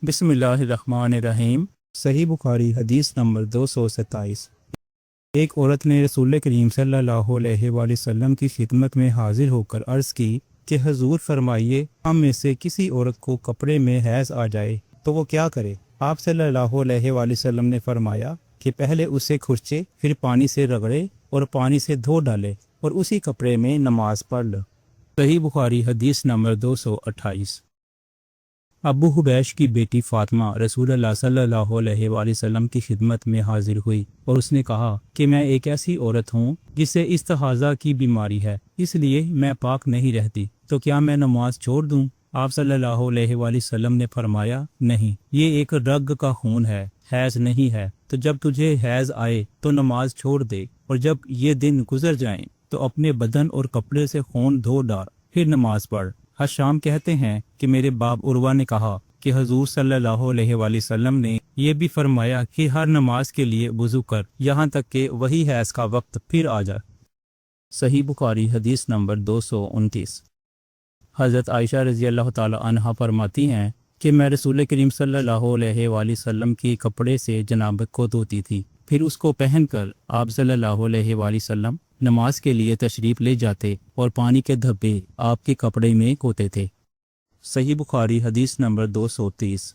बिस्मिल्लाहिर्रहमानिर्रहीम। सही बुखारी हदीस नंबर 227। एक औरत ने रसूल करीम सल्लल्लाहु अलैहि वसल्लम की खिदमत में हाजिर होकर अर्ज़ की कि हुज़ूर फरमाइए, हम में से किसी औरत को कपड़े में हैज़ आ जाए तो वो क्या करे? आप सल्लल्लाहु अलैहि वसल्लम ने फरमाया कि पहले उसे खुरचे, फिर पानी से रगड़े और पानी से धो डाले और उसी कपड़े में नमाज पढ़ लो। सही बुखारी हदीस नंबर 228। अबू हुबैश की बेटी फातिमा रसूलुल्लाह सल्लल्लाहु अलैहि वसल्लम की खिदमत में हाजिर हुई और उसने कहा कि मैं एक ऐसी औरत हूँ जिसे इस्तिहाज़ा की बीमारी है, इसलिए मैं पाक नहीं रहती, तो क्या मैं नमाज छोड़ दूँ? आप सल्लल्लाहु अलैहि वसल्लम ने फरमाया, नहीं, ये एक रग का खून है, हैज़ नहीं है। तो जब तुझे हैज़ आए तो नमाज छोड़ दे, और जब ये दिन गुजर जाएं तो अपने बदन और कपड़े से खून धो डाल, फिर नमाज पढ़। हशाम कहते हैं कि मेरे बाप उर्वा ने कहा कि हुज़ूर सल्लल्लाहु अलैहि वसल्लम ने यह भी फरमाया कि हर नमाज के लिए वुज़ू कर, यहाँ तक कि वही हैज़ का वक्त फिर आ जाए। सही बुखारी हदीस नंबर 229। हज़रत आयशा रज़ी अल्लाह ताला अन्हा फरमाती हैं कि मैं रसूल करीम सल्लल्लाहु अलैहि वसल्लम के कपड़े से जनाबत को धोती थी, फिर उसको पहनकर आप सल्लल्लाहु अलैहि वसल्लम नमाज के लिए तशरीफ़ ले जाते और पानी के धब्बे आपके कपड़े में होते थे। सही बुखारी हदीस नंबर 230।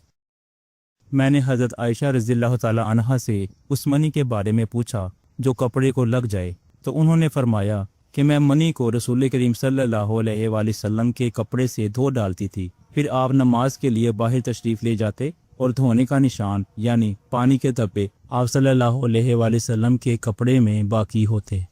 मैंने हज़रत आयशा रज़ियल्लाहु ताला अन्हा से उस मनी के बारे में पूछा जो कपड़े को लग जाए, तो उन्होंने फरमाया कि मैं मनी को रसूल करीम सल्लल्लाहु अलैहि वसल्लम के कपड़े से धो डालती थी, फिर आप नमाज के लिए बाहर तशरीफ़ ले जाते और धोने का निशान यानी पानी के धब्बे आप सल्लल्लाहु अलैहि वसल्लम के कपड़े में बाकी होते।